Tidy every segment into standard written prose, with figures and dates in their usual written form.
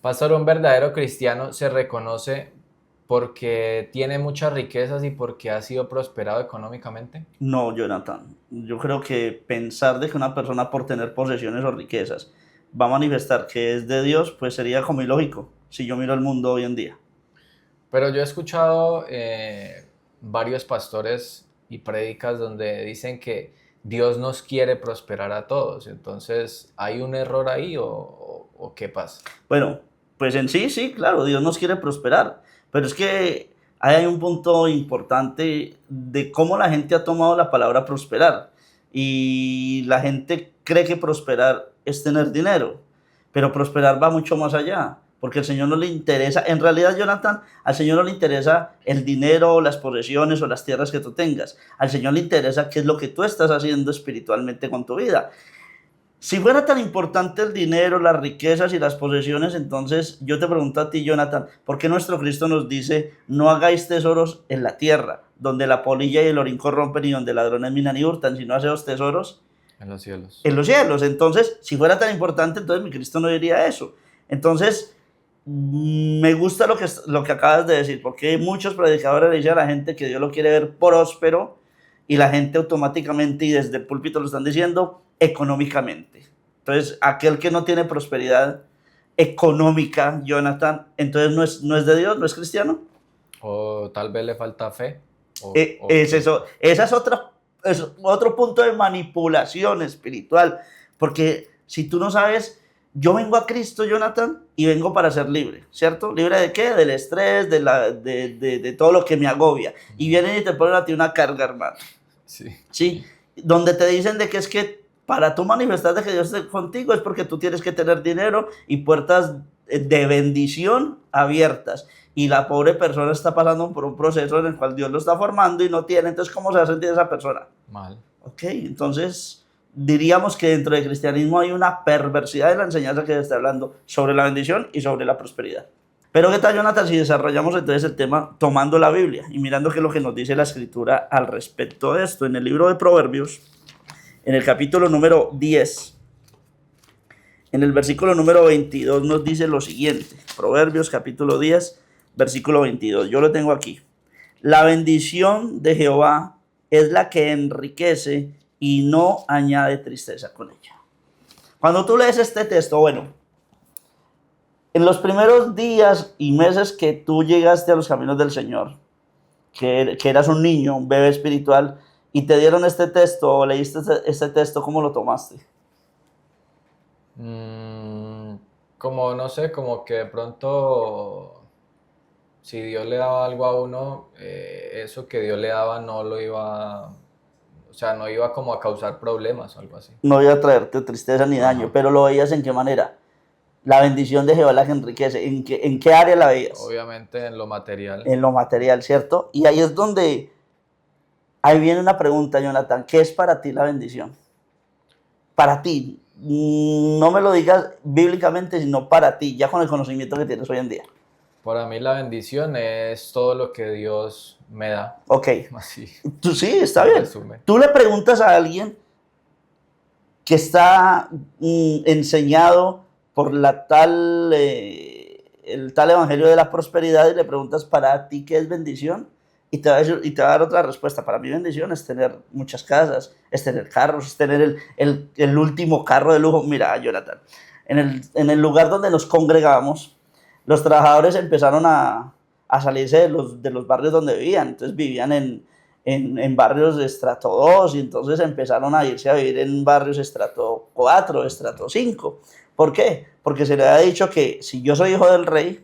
Pastor, un verdadero cristiano se reconoce porque tiene muchas riquezas y porque ha sido prosperado económicamente. No, Jonathan. Yo creo que pensar de que una persona por tener posesiones o riquezas va a manifestar que es de Dios, pues sería como ilógico si yo miro el mundo hoy en día. Pero yo he escuchado varios pastores y prédicas donde dicen que Dios nos quiere prosperar a todos. Entonces, ¿hay un error ahí o qué pasa? Bueno, pues en sí, sí, claro, Dios nos quiere prosperar, pero es que ahí hay un punto importante de cómo la gente ha tomado la palabra prosperar. Y la gente cree que prosperar es tener dinero, pero prosperar va mucho más allá, porque al Señor no le interesa, en realidad, Jonathan, al Señor no le interesa el dinero, las posesiones o las tierras que tú tengas. Al Señor le interesa qué es lo que tú estás haciendo espiritualmente con tu vida. Si fuera tan importante el dinero, las riquezas y las posesiones, entonces yo te pregunto a ti, Jonathan, ¿por qué nuestro Cristo nos dice, no hagáis tesoros en la tierra, donde la polilla y el orín corrompen y donde ladrones minan y hurtan, sino haceos tesoros En los cielos. en los cielos? Entonces, si fuera tan importante, entonces mi Cristo no diría eso. Entonces, me gusta lo que acabas de decir, porque muchos predicadores le dicen a la gente que Dios lo quiere ver próspero y la gente automáticamente y desde el púlpito lo están diciendo económicamente. Entonces, aquel que no tiene prosperidad económica, Jonathan, entonces no es de Dios, no es cristiano. O tal vez le falta fe. O Es qué. eso, esa es otro punto de manipulación espiritual, porque si tú no sabes, yo vengo a Cristo, Jonathan, y vengo para ser libre, ¿cierto? ¿Libre de qué? Del estrés, de todo lo que me agobia. Y vienen y te ponen a ti una carga, hermano, Sí. ¿sí? Donde te dicen de que es que para tú manifestar de que Dios esté contigo es porque tú tienes que tener dinero y puertas de bendición abiertas. Y la pobre persona está pasando por un proceso en el cual Dios lo está formando y no tiene. Entonces, ¿cómo se va a sentir esa persona? Mal. Ok, entonces diríamos que dentro del cristianismo hay una perversidad de la enseñanza que se está hablando sobre la bendición y sobre la prosperidad. Pero ¿qué tal, Jonathan, si desarrollamos entonces el tema tomando la Biblia y mirando qué es lo que nos dice la Escritura al respecto de esto? En el libro de Proverbios, en el capítulo número 10, en el versículo número 22 nos dice lo siguiente. Proverbios capítulo 10, versículo 22. Yo lo tengo aquí. La bendición de Jehová es la que enriquece y no añade tristeza con ella. Cuando tú lees este texto, bueno, en los primeros días y meses que tú llegaste a los caminos del Señor, que eras un niño, un bebé espiritual, y te dieron este texto o leíste este texto, ¿cómo lo tomaste? Mm, como no sé, como que de pronto, si Dios le daba algo a uno, eso que Dios le daba no lo iba, o sea, no iba como a causar problemas o algo así. No iba a traerte tristeza ni daño, Ajá. pero lo veías en qué manera. La bendición de Jehová la que enriquece. ¿En qué área la veías? Obviamente en lo material. En lo material, ¿cierto? Y ahí es donde, ahí viene una pregunta, Jonathan. ¿Qué es para ti la bendición? Para ti. No me lo digas bíblicamente, sino para ti, ya con el conocimiento que tienes hoy en día. Para mí la bendición es todo lo que Dios me da, Ok. así, Tú sí, está en bien. resumen. Tú le preguntas a alguien que está enseñado por el tal evangelio de la prosperidad y le preguntas para ti qué es bendición y te va a dar otra respuesta. Para mí bendición es tener muchas casas, es tener carros, es tener el último carro de lujo. Mira, Jonathan, en el lugar donde nos congregamos, los trabajadores empezaron a salirse de los barrios donde vivían. Entonces vivían en barrios de estrato 2 y entonces empezaron a irse a vivir en barrios estrato 4, estrato 5. ¿Por qué? Porque se le ha dicho que si yo soy hijo del rey,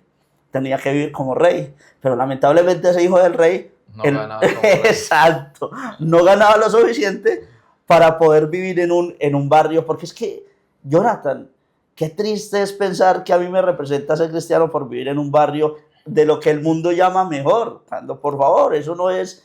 tenía que vivir como rey, pero lamentablemente ese hijo del rey, No ganaba como rey. exacto, no ganaba lo suficiente para poder vivir en un barrio, porque es que, Jonathan, qué triste es pensar que a mí me representa ser cristiano por vivir en un barrio de lo que el mundo llama mejor, cuando por favor, eso no es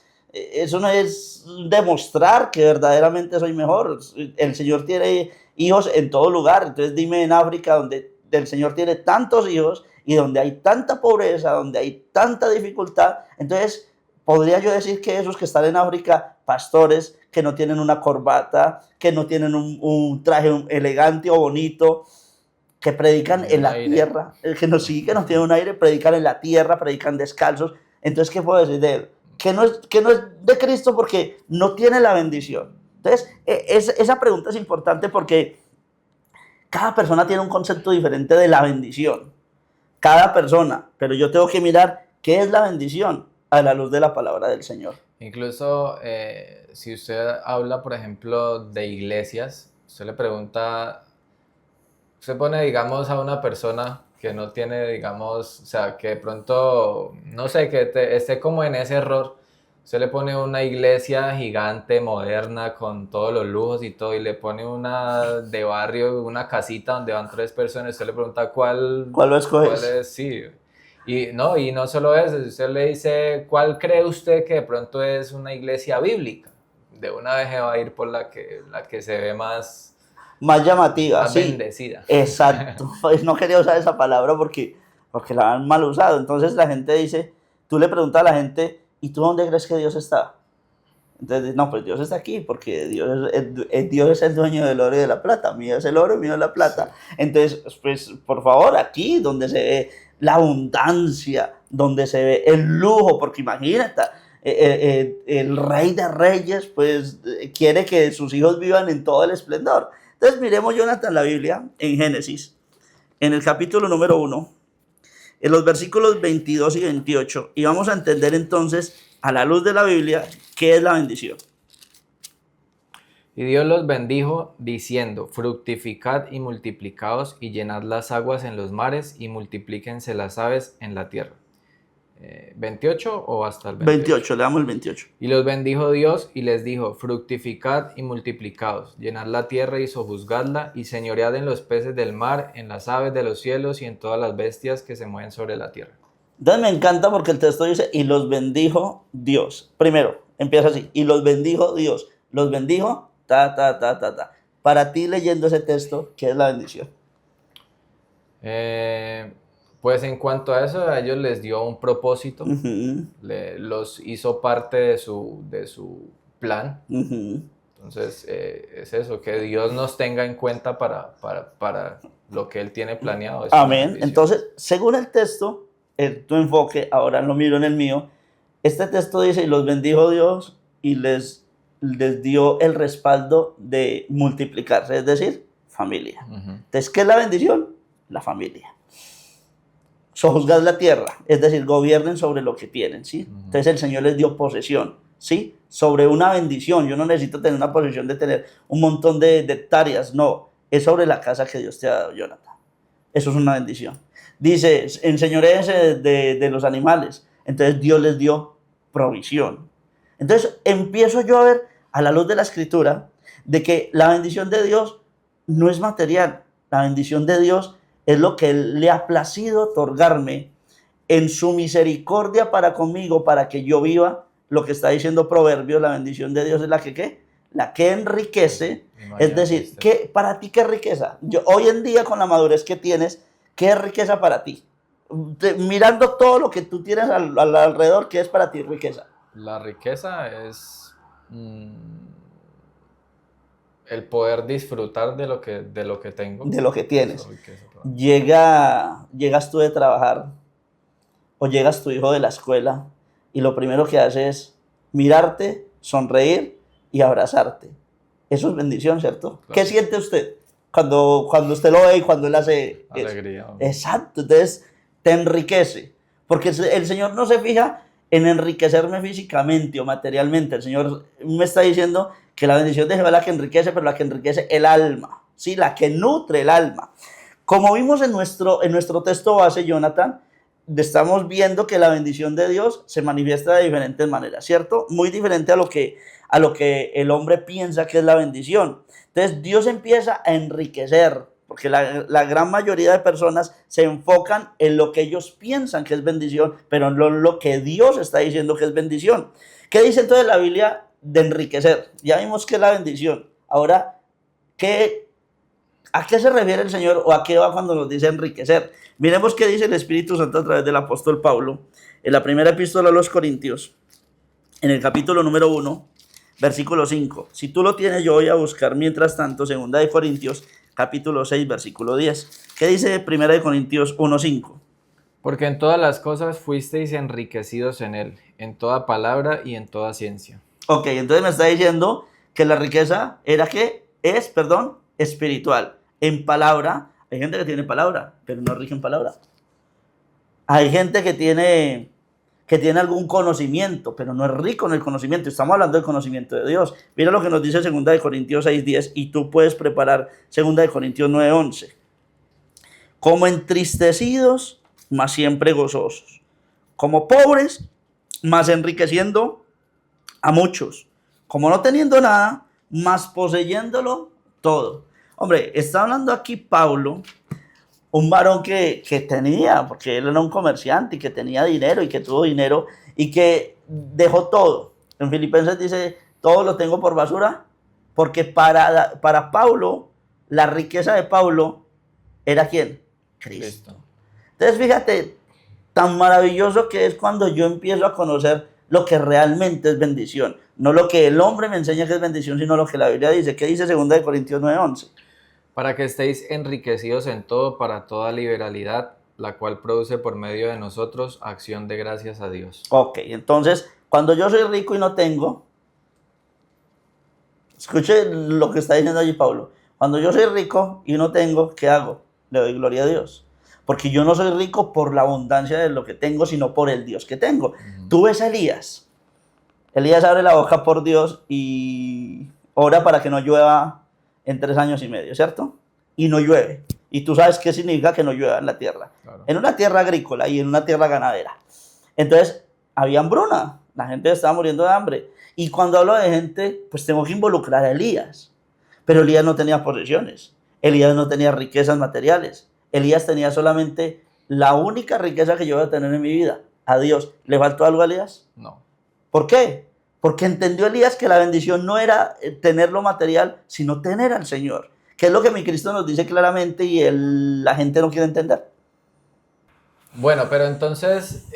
demostrar que verdaderamente soy mejor. El Señor tiene hijos en todo lugar. Entonces dime en África, donde el Señor tiene tantos hijos y donde hay tanta pobreza, donde hay tanta dificultad. Entonces, podría yo decir que esos que están en África, pastores, que no tienen una corbata, que no tienen un traje elegante o bonito, que predican Tiene en un la aire. tierra, el que nos sigue, que nos tiene un aire, predican en la tierra, predican descalzos. Entonces, ¿qué puedo decir de él? Que no es de Cristo porque no tiene la bendición. Entonces, esa pregunta es importante porque cada persona tiene un concepto diferente de la bendición. Cada persona, pero yo tengo que mirar qué es la bendición a la luz de la palabra del Señor. Incluso si usted habla, por ejemplo, de iglesias, usted le pregunta, usted pone, digamos, a una persona que no tiene, digamos, o sea, que de pronto, no sé, esté como en ese error, usted le pone una iglesia gigante, moderna, con todos los lujos y todo, y le pone una de barrio, una casita donde van 3 personas, usted le pregunta cuál ¿Cuál lo escoges? es, sí. Y no solo eso, usted le dice, ¿cuál cree usted que de pronto es una iglesia bíblica? De una vez se va a ir por la que se ve Más llamativa, más sí. bendecida. Exacto. Pues no quería usar esa palabra porque la han mal usado. Entonces la gente dice, tú le preguntas a la gente, ¿y tú dónde crees que Dios está? Entonces, no, pues Dios está aquí porque Dios es el dueño del oro y de la plata. Mío es el oro, mío es la plata. Entonces, pues, por favor, aquí donde se ve la abundancia, donde se ve el lujo, porque imagínate, el rey de reyes, pues, quiere que sus hijos vivan en todo el esplendor. Entonces, miremos, Jonathan, la Biblia en Génesis, en el capítulo número 1, en los versículos 22 y 28, y vamos a entender entonces, a la luz de la Biblia, qué es la bendición. Y Dios los bendijo diciendo, fructificad y multiplicaos y llenad las aguas en los mares y multiplíquense las aves en la tierra. 28 o hasta el 28, le damos el 28. Y los bendijo Dios y les dijo, fructificad y multiplicaos, llenad la tierra y sojuzgadla y señoread en los peces del mar, en las aves de los cielos y en todas las bestias que se mueven sobre la tierra. Entonces me encanta porque el texto dice, y los bendijo Dios. Primero, empieza así, y los bendijo Dios. Los bendijo, ta. Para ti leyendo ese texto, ¿qué es la bendición? Pues en cuanto a eso, a ellos les dio un propósito, Uh-huh, los hizo parte de su plan. uh-huh. Entonces, es eso, que Dios nos tenga en cuenta para lo que Él tiene planeado. Es una Amén. bendición. Entonces, según el texto, tu enfoque, ahora lo miro en el mío, este texto dice, y los bendijo Dios y les dio el respaldo de multiplicarse, es decir, familia. Ujú. Entonces, ¿qué es la bendición? La familia. Sojuzgad la tierra, es decir, gobiernen sobre lo que tienen, ¿sí? Ujú. Entonces el Señor les dio posesión, ¿sí? Sobre una bendición. Yo no necesito tener una posesión de tener un montón de hectáreas, no. Es sobre la casa que Dios te ha dado, Jonathan. Eso es una bendición. Dice, enseñoréense de los animales. Entonces Dios les dio provisión. Entonces empiezo yo a ver, a la luz de la Escritura, de que la bendición de Dios no es material. La bendición de Dios es lo que Él le ha placido otorgarme en su misericordia para conmigo, para que yo viva lo que está diciendo Proverbios. La bendición de Dios es la que, ¿qué? La que enriquece. Es decir, ¿qué, para ti qué es riqueza? Hoy en día, con la madurez que tienes, ¿qué es riqueza para ti? Mirando todo lo que tú tienes al alrededor, ¿qué es para ti riqueza? La riqueza es el poder disfrutar de lo que tengo. De lo que tienes. Eso es riqueza para mí. Llegas tú de trabajar o llegas tu hijo de la escuela y lo primero que hace es mirarte, sonreír y abrazarte. Eso es bendición, ¿cierto? Claro. ¿Qué siente usted cuando usted lo ve y cuando él hace eso? Alegría. Exacto, entonces te enriquece, porque el Señor no se fija en enriquecerme físicamente o materialmente. El Señor me está diciendo que la bendición de Jehová es la que enriquece, pero la que enriquece el alma, ¿sí? La que nutre el alma. Como vimos en nuestro texto base, Jonathan, estamos viendo que la bendición de Dios se manifiesta de diferentes maneras, ¿cierto? Muy diferente a lo que el hombre piensa que es la bendición. Entonces Dios empieza a enriquecer, porque la gran mayoría de personas se enfocan en lo que ellos piensan que es bendición, pero no en lo que Dios está diciendo que es bendición. ¿Qué dice entonces la Biblia de enriquecer? Ya vimos que es la bendición. Ahora, ¿a qué se refiere el Señor o a qué va cuando nos dice enriquecer? Miremos qué dice el Espíritu Santo a través del apóstol Pablo en la primera epístola a los Corintios, en el capítulo número 1, versículo 5. Si tú lo tienes, yo voy a buscar mientras tanto, segunda de Corintios, capítulo 6, versículo 10. ¿Qué dice 1 Corintios 1:5? Porque en todas las cosas fuisteis enriquecidos en él, en toda palabra y en toda ciencia. Ok, entonces me está diciendo que la riqueza era que es, perdón, espiritual. En palabra, hay gente que tiene palabra, pero no es rica en palabra. Hay gente que tiene algún conocimiento, pero no es rico en el conocimiento. Estamos hablando del conocimiento de Dios. Mira lo que nos dice 2 Corintios 6:10 y tú puedes preparar 2 Corintios 9:11. Como entristecidos, mas siempre gozosos. Como pobres, mas enriqueciendo a muchos. Como no teniendo nada, mas poseyéndolo todo. Hombre, está hablando aquí Pablo, un varón que tenía, porque él era un comerciante y que tenía dinero y que tuvo dinero y que dejó todo. En Filipenses dice, todo lo tengo por basura, porque para Pablo, la riqueza de Pablo era ¿quién? Cristo. Listo. Entonces fíjate, tan maravilloso que es cuando yo empiezo a conocer lo que realmente es bendición. No lo que el hombre me enseña que es bendición, sino lo que la Biblia dice. ¿Qué dice 2 Corintios 9:11? Para que estéis enriquecidos en todo para toda liberalidad, la cual produce por medio de nosotros acción de gracias a Dios. Ok, entonces, cuando yo soy rico y no tengo, escuche lo que está diciendo allí Pablo. Cuando yo soy rico y no tengo, ¿qué hago? Le doy gloria a Dios. Porque yo no soy rico por la abundancia de lo que tengo, sino por el Dios que tengo. Tú ves a Elías. Elías abre la boca por Dios y ora para que no llueva en 3 años y medio, ¿cierto? Y no llueve. Y tú sabes qué significa que no llueva en la tierra. Claro. En una tierra agrícola y en una tierra ganadera. Entonces, había hambruna. La gente estaba muriendo de hambre. Y cuando hablo de gente, pues tengo que involucrar a Elías. Pero Elías no tenía posesiones. Elías no tenía riquezas materiales. Elías tenía solamente la única riqueza que yo voy a tener en mi vida, a Dios. ¿Le faltó algo a Elías? No. ¿Por qué? Porque entendió Elías que la bendición no era tener lo material, sino tener al Señor. Que es lo que mi Cristo nos dice claramente y la gente no quiere entender. Bueno, pero entonces,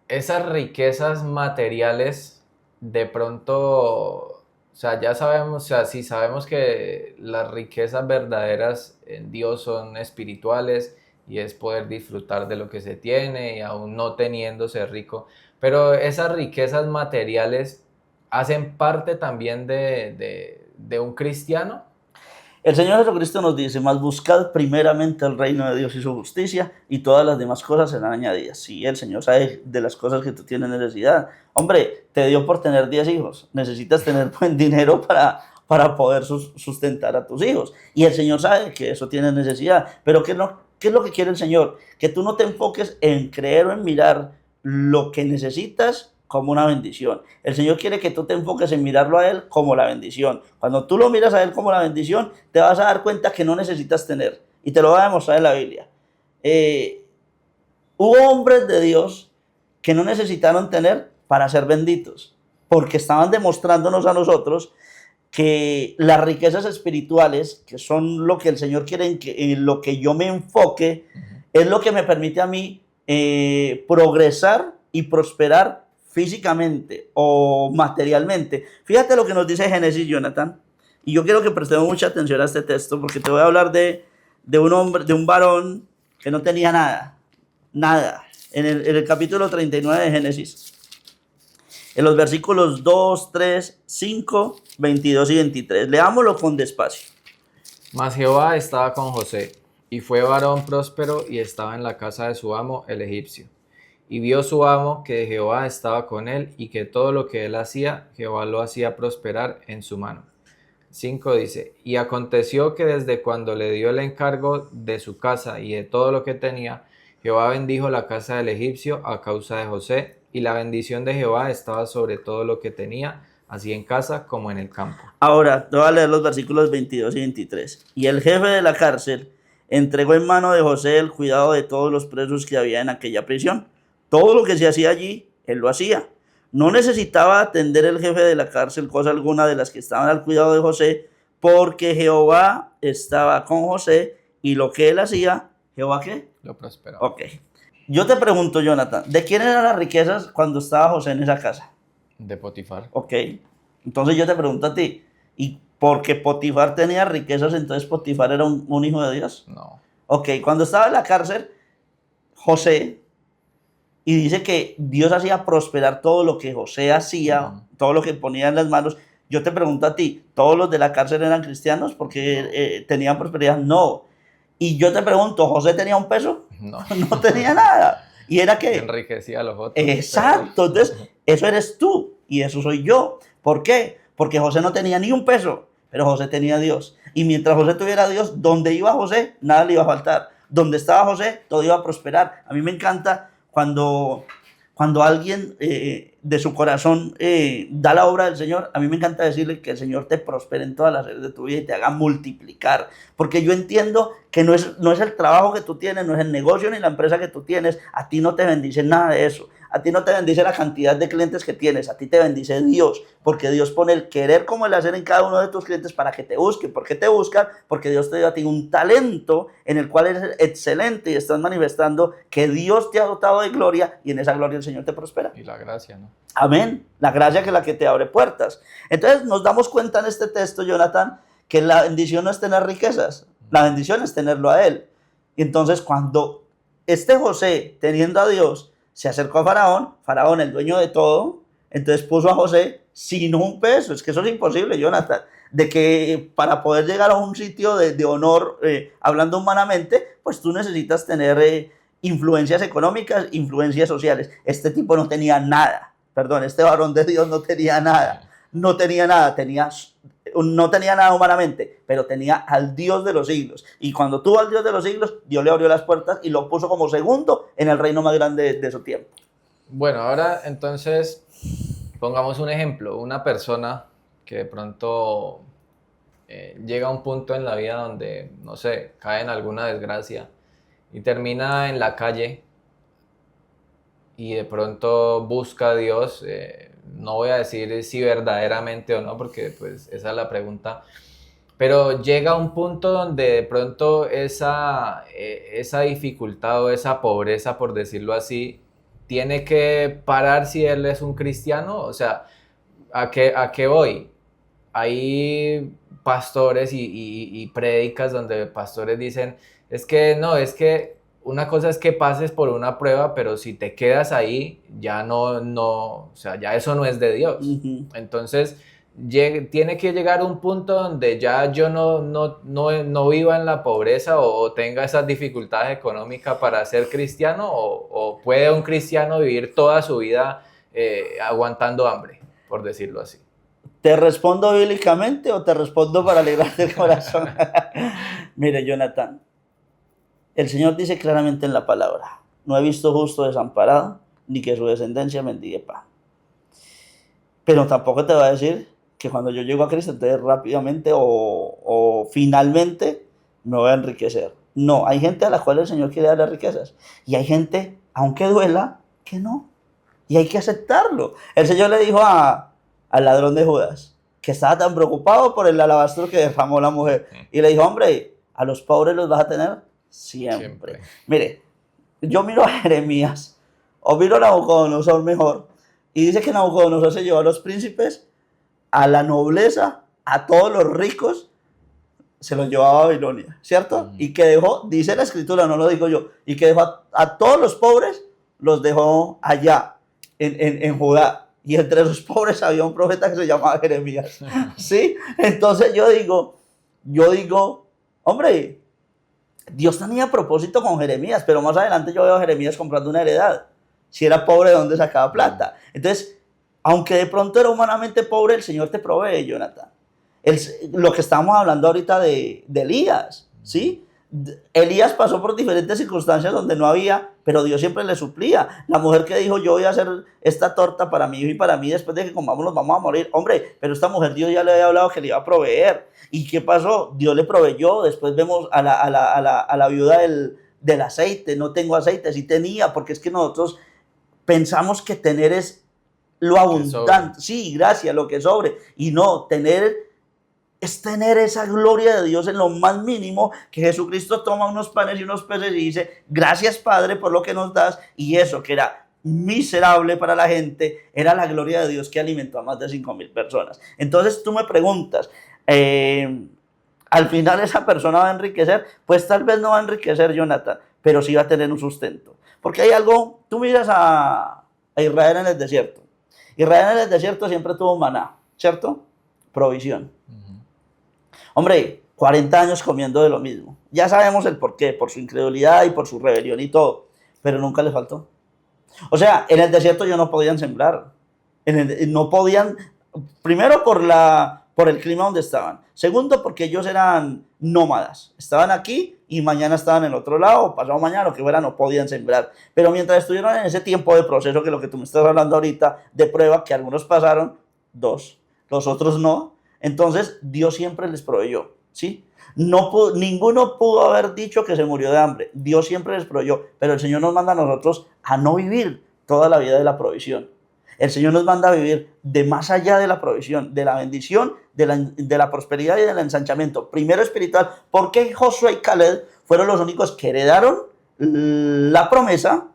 esas riquezas materiales, de pronto, o sea, ya sabemos, o sea, sí sabemos que las riquezas verdaderas en Dios son espirituales y es poder disfrutar de lo que se tiene y aún no teniendo ser rico, pero esas riquezas materiales hacen parte también de un cristiano. El Señor Jesucristo nos dice, mas buscad primeramente el reino de Dios y su justicia y todas las demás cosas serán añadidas. Sí, el Señor sabe de las cosas que tú tienes necesidad. Hombre, te dio por tener 10 hijos. Necesitas tener buen dinero para poder sustentar a tus hijos. Y el Señor sabe que eso tiene necesidad. Pero ¿qué es lo que quiere el Señor? Que tú no te enfoques en creer o en mirar lo que necesitas como una bendición. El Señor quiere que tú te enfoques en mirarlo a Él como la bendición. Cuando tú lo miras a Él como la bendición, te vas a dar cuenta que no necesitas tener. Y te lo va a demostrar en la Biblia. Hubo hombres de Dios que no necesitaron tener para ser benditos, porque estaban demostrándonos a nosotros que las riquezas espirituales, que son lo que el Señor quiere en lo que yo me enfoque, es lo que me permite a mí progresar y prosperar físicamente o materialmente. Fíjate lo que nos dice Génesis, Jonathan, y yo quiero que prestemos mucha atención a este texto porque te voy a hablar de un hombre, de un varón que no tenía nada. En el capítulo 39 de Génesis, en los versículos 2, 3, 5, 22 y 23. Leámoslo con despacio. Mas Jehová estaba con José, y fue varón próspero y estaba en la casa de su amo el egipcio. Y vio su amo que Jehová estaba con él y que todo lo que él hacía, Jehová lo hacía prosperar en su mano. 5 dice, y aconteció que desde cuando le dio el encargo de su casa y de todo lo que tenía, Jehová bendijo la casa del egipcio a causa de José, y la bendición de Jehová estaba sobre todo lo que tenía, así en casa como en el campo. Ahora, te voy a leer los versículos 22 y 23. Y el jefe de la cárcel entregó en mano de José el cuidado de todos los presos que había en aquella prisión. Todo lo que se hacía allí, él lo hacía. No necesitaba atender el jefe de la cárcel cosa alguna de las que estaban al cuidado de José, porque Jehová estaba con José y lo que él hacía, ¿Jehová qué? Lo prosperó. Ok. Yo te pregunto, Jonathan, ¿de quién eran las riquezas cuando estaba José en esa casa? De Potifar. Ok. Entonces yo te pregunto a ti, ¿y porque Potifar tenía riquezas, entonces Potifar era un hijo de Dios? No. Ok, cuando estaba en la cárcel, José, y dice que Dios hacía prosperar todo lo que José hacía, todo lo que ponía en las manos. Yo te pregunto a ti, ¿todos los de la cárcel eran cristianos porque No, tenían prosperidad? No. Y yo te pregunto, ¿José tenía un peso? no. No tenía nada. ¿Y era qué? Enriquecía a los otros, pero Exacto. Entonces, eso eres tú y eso soy yo. ¿Por qué? Porque José no tenía ni un peso, pero José tenía a Dios. Y mientras José tuviera a Dios, donde iba José, nada le iba a faltar. Donde estaba José, todo iba a prosperar. A mí me encanta cuando alguien de su corazón da la obra del Señor. A mí me encanta decirle que el Señor te prospere en todas las áreas de tu vida y te haga multiplicar. Porque yo entiendo que no es el trabajo que tú tienes, no es el negocio ni la empresa que tú tienes. A ti no te bendice nada de eso. A ti no te bendice la cantidad de clientes que tienes, a ti te bendice Dios, porque Dios pone el querer como el hacer en cada uno de tus clientes para que te busquen. ¿Por qué te buscan? Porque Dios te dio a ti un talento en el cual eres excelente y estás manifestando que Dios te ha dotado de gloria y en esa gloria el Señor te prospera. y la gracia, ¿no? Amén. La gracia que es la que te abre puertas. Entonces nos damos cuenta en este texto, Jonathan, que la bendición no es tener riquezas, la bendición es tenerlo a Él. Y entonces cuando José, teniendo a Dios, se acercó a Faraón, el dueño de todo, entonces puso a José sin un peso. Es que eso es imposible, Jonathan, de que para poder llegar a un sitio de honor, hablando humanamente, pues tú necesitas tener influencias económicas, influencias sociales. Este tipo no tenía nada, perdón, este varón de Dios no tenía nada, no tenía nada, no tenía nada humanamente, pero tenía al Dios de los siglos. Y cuando tuvo al Dios de los siglos, Dios le abrió las puertas y lo puso como segundo en el reino más grande de su tiempo. Bueno, ahora entonces pongamos un ejemplo, una persona que de pronto llega a un punto en la vida donde, no sé, cae en alguna desgracia y termina en la calle y de pronto busca a Dios, no voy a decir si verdaderamente o no, porque pues esa es la pregunta, pero llega a un punto donde de pronto esa dificultad o esa pobreza, por decirlo así, tiene que parar si él es un cristiano. O sea, a qué voy? Hay pastores y prédicas donde pastores dicen, es que no, es que una cosa es que pases por una prueba, pero si te quedas ahí, ya o sea, ya eso no es de Dios. Entonces, tiene que llegar un punto donde ya yo no viva en la pobreza o tenga esas dificultades económicas para ser cristiano, o puede un cristiano vivir toda su vida aguantando hambre, por decirlo así. ¿Te respondo bíblicamente o te respondo para alegrarte el corazón? Mire, Jonathan, el Señor dice claramente en la palabra, no he visto justo desamparado, ni que su descendencia mendigue pan. Pero tampoco te va a decir que cuando yo llego a Cristo, entonces rápidamente o finalmente me voy a enriquecer. No, hay gente a la cual el Señor quiere darle riquezas. Y hay gente, aunque duela, que no. Y hay que aceptarlo. El Señor le dijo al ladrón de Judas, que estaba tan preocupado por el alabastro que derramó la mujer. Y le dijo, hombre, a los pobres los vas a tener siempre. Mire, yo miro a Jeremías, o miro a Nabucodonosor mejor, y dice que Nabucodonosor se llevó a los príncipes, a la nobleza, a todos los ricos, se los llevó a Babilonia, ¿cierto? Y que dejó, dice la escritura, no lo digo yo, y que dejó a todos los pobres, los dejó allá, en Judá. Y entre esos pobres había un profeta que se llamaba Jeremías, ¿sí? Entonces yo digo, hombre, Dios tenía propósito con Jeremías, pero más adelante yo veo a Jeremías comprando una heredad. Si era pobre, ¿de dónde sacaba plata? Entonces, aunque de pronto era humanamente pobre, el Señor te provee, Jonathan. Lo que estamos hablando ahorita de Elías, ¿sí? Elías pasó por diferentes circunstancias donde no había, pero Dios siempre le suplía. La mujer que dijo, yo voy a hacer esta torta para mí y para mí, después de que comamos nos vamos a morir. Hombre, pero esta mujer Dios ya le había hablado que le iba a proveer. ¿Y qué pasó? Dios le proveyó. Después vemos a la viuda del aceite. No tengo aceite, sí tenía, porque es que nosotros pensamos que tener es lo abundante. Sí, gracias, lo que sobre. Y no, tener es tener esa gloria de Dios en lo más mínimo, que Jesucristo toma unos panes y unos peces y dice, gracias Padre por lo que nos das, y eso que era miserable para la gente, era la gloria de Dios que alimentó a más de 5,000 personas. Entonces tú me preguntas, al final esa persona va a enriquecer, pues tal vez no va a enriquecer Jonathan, pero sí va a tener un sustento. Porque hay algo, tú miras a Israel en el desierto. Israel en el desierto siempre tuvo maná, ¿cierto? Provisión. Hombre, 40 años comiendo de lo mismo. Ya sabemos el porqué, por su incredulidad y por su rebelión y todo, pero nunca les faltó. O sea, en el desierto ellos no podían sembrar. No podían, primero por el clima donde estaban. Segundo, porque ellos eran nómadas. Estaban aquí y mañana estaban en el otro lado, pasado mañana, lo que fuera, no podían sembrar. Pero mientras estuvieron en ese tiempo de proceso, que lo que tú me estás hablando ahorita, de prueba, que algunos pasaron, 2, los otros no. Entonces, Dios siempre les proveyó, ¿sí? Ninguno pudo haber dicho que se murió de hambre. Dios siempre les proveyó, pero el Señor nos manda a nosotros a no vivir toda la vida de la provisión. El Señor nos manda a vivir de más allá de la provisión, de la bendición, de la prosperidad y del ensanchamiento. Primero espiritual, porque Josué y Caleb fueron los únicos que heredaron la promesa,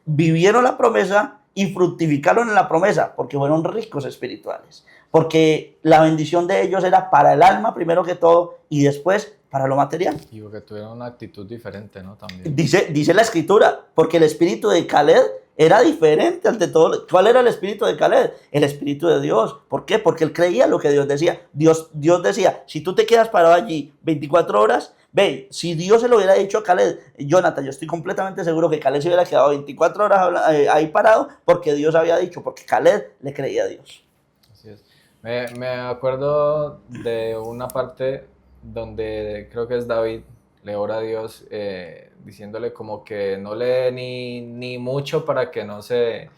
vivieron la promesa y fructificaron en la promesa, porque fueron ricos espirituales. Porque la bendición de ellos era para el alma primero que todo y después para lo material. Y porque tuvieron una actitud diferente, ¿no? También. Dice la escritura, porque el espíritu de Caleb era diferente ante todo. ¿Cuál era el espíritu de Caleb? El espíritu de Dios. ¿Por qué? Porque él creía lo que Dios decía. Dios decía, si tú te quedas parado allí 24 horas, ve, si Dios se lo hubiera dicho a Caleb, Jonathan, yo estoy completamente seguro que Caleb se hubiera quedado 24 horas ahí parado porque Dios había dicho, porque Caleb le creía a Dios. Así es. Me acuerdo de una parte donde creo que es David, le ora a Dios diciéndole como que no le dé ni mucho para que no se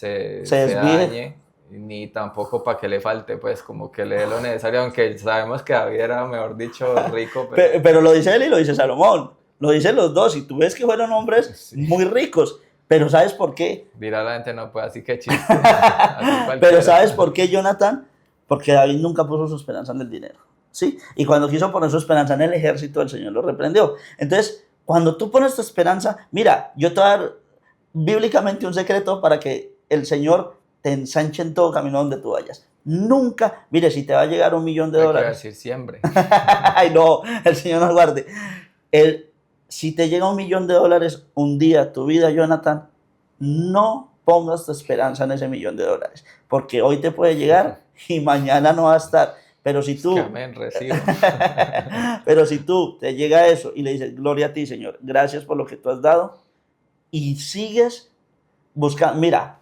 dañe, ni tampoco para que le falte, pues como que le dé lo necesario, aunque sabemos que David era, mejor dicho, rico. Pero lo dice él y lo dice Salomón, lo dicen los dos, y tú ves que fueron hombres muy ricos, pero ¿sabes por qué? Dirá la gente, no, pues así que chiste. Pero ¿sabes por qué, Jonathan? Porque David nunca puso su esperanza en el dinero. ¿Sí? Y cuando quiso poner su esperanza en el ejército, el Señor lo reprendió. Entonces, cuando tú pones tu esperanza, mira, yo te voy a dar bíblicamente un secreto para que el Señor te ensanche en todo camino donde tú vayas. Nunca, mire, si te va a llegar $1 millón de dólares. Hay que decir siempre. Ay, no, el Señor nos guarde. Si te llega $1 millón de dólares un día a tu vida, Jonathan, no pongas tu esperanza en ese $1 millón de dólares, porque hoy te puede llegar y mañana no va a estar. Pero si tú, amén, recibo. pero si tú te llega eso y le dices, gloria a ti, Señor, gracias por lo que tú has dado, y sigues buscando, mira,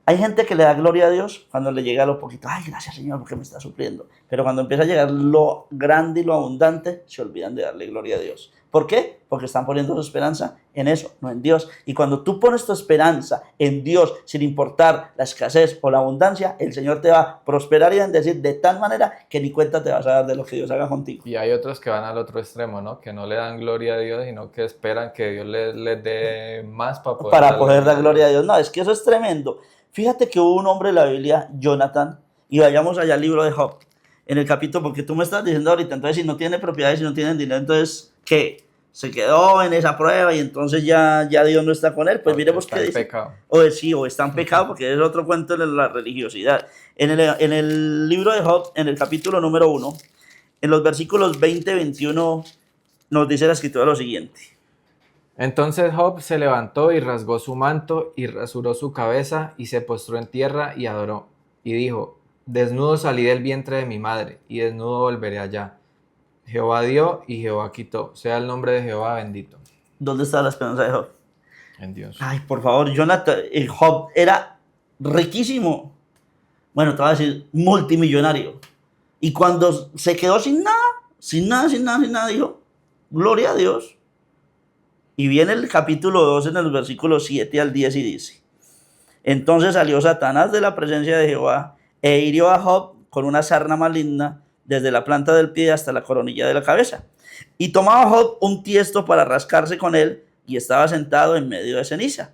hay gente que le da gloria a Dios cuando le llega lo poquito, ay, gracias, Señor, porque me está supliendo, pero cuando empieza a llegar lo grande y lo abundante, se olvidan de darle gloria a Dios. ¿Por qué? Porque están poniendo su esperanza en eso, no en Dios. Y cuando tú pones tu esperanza en Dios, sin importar la escasez o la abundancia, el Señor te va a prosperar y a bendecir de tal manera que ni cuenta te vas a dar de lo que Dios haga contigo. Y hay otros que van al otro extremo, ¿no? Que no le dan gloria a Dios, sino que esperan que Dios les dé más para poder dar gloria a Dios. No, es que eso es tremendo. Fíjate que hubo un hombre en la Biblia, Jonathan, y vayamos allá al libro de Job, en el capítulo, porque tú me estás diciendo ahorita, entonces si no tiene propiedades, si no tiene dinero, entonces, ¿qué? Se quedó en esa prueba y entonces ya Dios no está con él. Pues miremos qué dice. Pecado. O está en pecado, porque es otro cuento de la religiosidad. En el libro de Job, en el capítulo número 1, en los versículos 20-21, nos dice la escritura lo siguiente. Entonces Job se levantó y rasgó su manto y rasuró su cabeza y se postró en tierra y adoró. Y dijo, desnudo salí del vientre de mi madre y desnudo volveré allá. Jehová dio y Jehová quitó. Sea el nombre de Jehová bendito. ¿Dónde está la esperanza de Job? En Dios. Ay, por favor, Jonathan, Job era riquísimo. Bueno, te voy a decir, multimillonario. Y cuando se quedó sin nada, dijo, gloria a Dios. Y viene el capítulo 2 en el versículo 7 al 10 y dice, entonces salió Satanás de la presencia de Jehová e hirió a Job con una sarna maligna desde la planta del pie hasta la coronilla de la cabeza. Y tomaba Job un tiesto para rascarse con él y estaba sentado en medio de ceniza.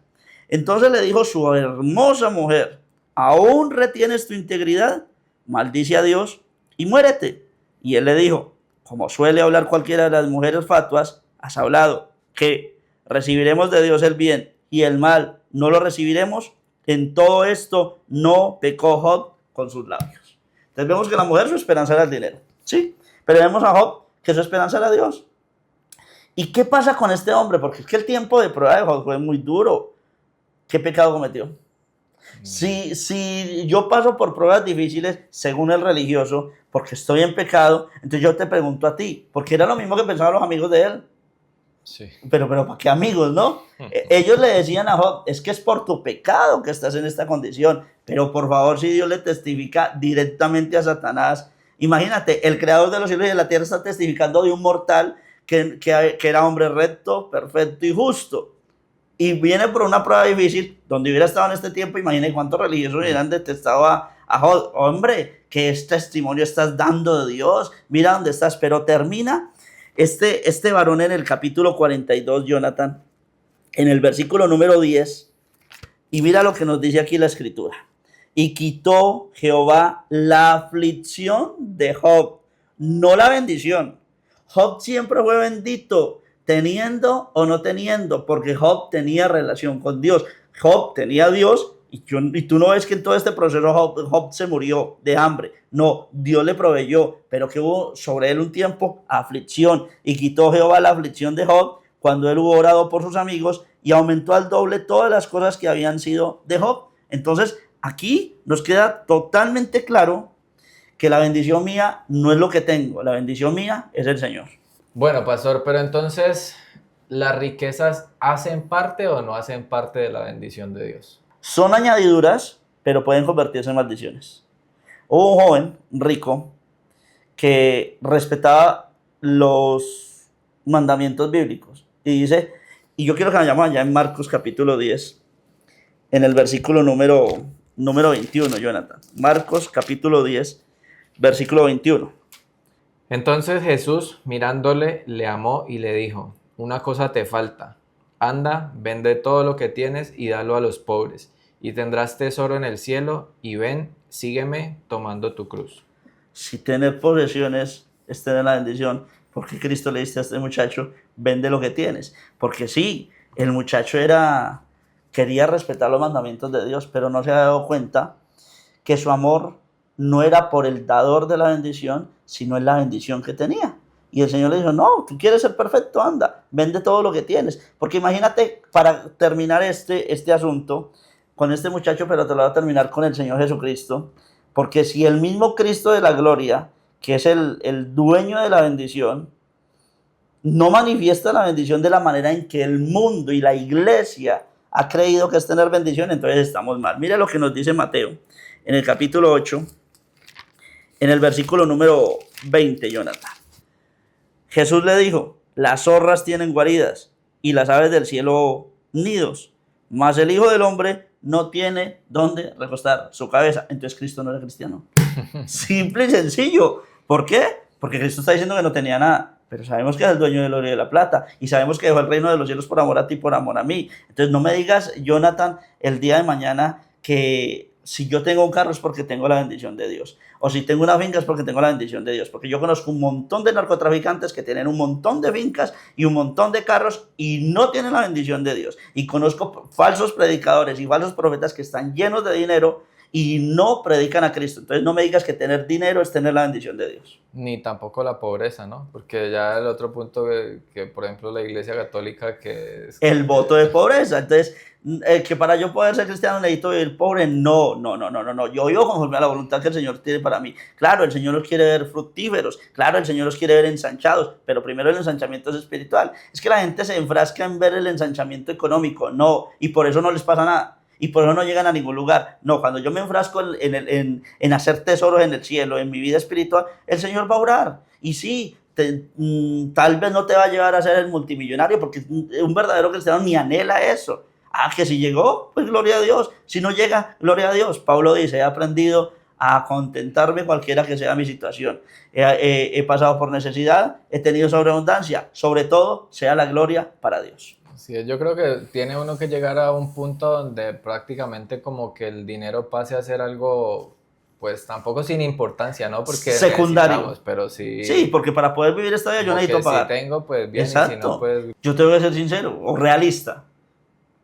Entonces le dijo su hermosa mujer, ¿aún retienes tu integridad? Maldice a Dios y muérete. Y él le dijo, como suele hablar cualquiera de las mujeres fatuas, has hablado que recibiremos de Dios el bien y el mal no lo recibiremos. En todo esto no pecó Job con sus labios. Entonces vemos que la mujer, su esperanza era el dinero, ¿sí? Pero vemos a Job que su esperanza era Dios. ¿Y qué pasa con este hombre? Porque es que el tiempo de prueba de Job fue muy duro. ¿Qué pecado cometió? Si yo paso por pruebas difíciles según el religioso, porque estoy en pecado, entonces yo te pregunto a ti, porque era lo mismo que pensaban los amigos de él. Sí. Pero ¿para qué amigos, no? Ellos le decían a Job, es que es por tu pecado que estás en esta condición. Pero por favor, si Dios le testifica directamente a Satanás, imagínate, el creador de los cielos y de la tierra está testificando de un mortal que era hombre recto, perfecto y justo. Y viene por una prueba difícil, donde hubiera estado en este tiempo, imagínate cuántos religiosos hubieran detestado a Job. Hombre, ¿qué testimonio estás dando de Dios? Mira dónde estás. Pero termina este varón en el capítulo 42, Jonathan, en el versículo número 10, y mira lo que nos dice aquí la escritura. Y quitó Jehová la aflicción de Job, no la bendición. Job siempre fue bendito, teniendo o no teniendo, porque Job tenía relación con Dios. Job tenía a Dios, y tú no ves que en todo este proceso Job se murió de hambre. No, Dios le proveyó, pero que hubo sobre él un tiempo aflicción, y quitó Jehová la aflicción de Job cuando él hubo orado por sus amigos, y aumentó al doble todas las cosas que habían sido de Job. Entonces, aquí nos queda totalmente claro que la bendición mía no es lo que tengo, la bendición mía es el Señor. Bueno, pastor, pero entonces, ¿las riquezas hacen parte o no hacen parte de la bendición de Dios? Son añadiduras, pero pueden convertirse en maldiciones. Hubo un joven rico que respetaba los mandamientos bíblicos y dice, y yo quiero que vayamos allá en Marcos capítulo 10, en el versículo número 21, Jonathan. Marcos capítulo 10, versículo 21. Entonces Jesús, mirándole, le amó y le dijo, una cosa te falta, anda, vende todo lo que tienes y dalo a los pobres, y tendrás tesoro en el cielo, y ven, sígueme tomando tu cruz. Si tener posesiones es tener la bendición, porque Cristo le dice a este muchacho, vende lo que tienes. Porque sí, el muchacho quería respetar los mandamientos de Dios, pero no se había dado cuenta que su amor no era por el dador de la bendición, sino en la bendición que tenía. Y el Señor le dijo, no, tú quieres ser perfecto, anda, vende todo lo que tienes. Porque imagínate, para terminar este asunto, con este muchacho, pero te lo voy a terminar con el Señor Jesucristo, porque si el mismo Cristo de la gloria, que es el dueño de la bendición, no manifiesta la bendición de la manera en que el mundo y la iglesia ha creído que es tener bendición, entonces estamos mal. Mira lo que nos dice Mateo, en el capítulo 8, en el versículo número 20, Jonathan. Jesús le dijo, las zorras tienen guaridas y las aves del cielo nidos, mas el Hijo del Hombre no tiene dónde recostar su cabeza. Entonces Cristo no era cristiano. Simple y sencillo. ¿Por qué? Porque Cristo está diciendo que no tenía nada. Pero sabemos que es el dueño del oro y de la plata. Y sabemos que dejó el reino de los cielos por amor a ti, por amor a mí. Entonces no me digas, Jonathan, el día de mañana que si yo tengo un carro es porque tengo la bendición de Dios. O si tengo una finca es porque tengo la bendición de Dios. Porque yo conozco un montón de narcotraficantes que tienen un montón de fincas y un montón de carros y no tienen la bendición de Dios. Y conozco falsos predicadores y falsos profetas que están llenos de dinero y no predican a Cristo. Entonces no me digas que tener dinero es tener la bendición de Dios. Ni tampoco la pobreza, ¿no? Porque ya el otro punto que por ejemplo, la Iglesia Católica que es... El voto de pobreza. Entonces, que para yo poder ser cristiano necesito vivir pobre. No. Yo vivo conforme a la voluntad que el Señor tiene para mí. Claro, el Señor los quiere ver fructíferos. Claro, el Señor los quiere ver ensanchados. Pero primero el ensanchamiento es espiritual. Es que la gente se enfrasca en ver el ensanchamiento económico. No, y por eso no les pasa nada. Y por eso no llegan a ningún lugar. No, cuando yo me enfrasco en hacer tesoros en el cielo, en mi vida espiritual, el Señor va a orar. Y sí, tal vez no te va a llevar a ser el multimillonario, porque un verdadero cristiano ni anhela eso. Ah, que si llegó, pues gloria a Dios. Si no llega, gloria a Dios. Pablo dice, he aprendido a contentarme cualquiera que sea mi situación. He pasado por necesidad, he tenido sobreabundancia. Sobre todo, sea la gloria para Dios. Sí, yo creo que tiene uno que llegar a un punto donde prácticamente como que el dinero pase a ser algo, pues tampoco sin importancia, ¿no? Porque secundario. Pero sí. Sí, porque para poder vivir esta vida yo necesito pagar. Si tengo, pues bien, exacto. Y si no, pues... Yo tengo que ser sincero o realista.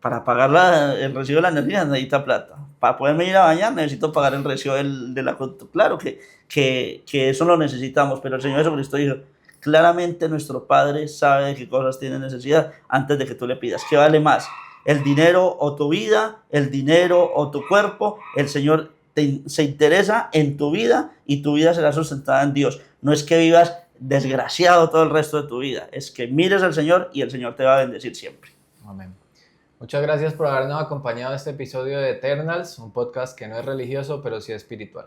Para pagar el recibo de la energía necesita plata. Para poderme ir a bañar necesito pagar el recibo de la... Claro que eso lo necesitamos, pero el Señor Jesucristo dijo, Claramente nuestro Padre sabe de qué cosas tienes necesidad antes de que tú le pidas. ¿Qué vale más? ¿El dinero o tu vida? ¿El dinero o tu cuerpo? El Señor se interesa en tu vida y tu vida será sustentada en Dios. No es que vivas desgraciado todo el resto de tu vida, es que mires al Señor y el Señor te va a bendecir siempre. Amén. Muchas gracias por habernos acompañado en este episodio de Eternals, un podcast que no es religioso, pero sí espiritual.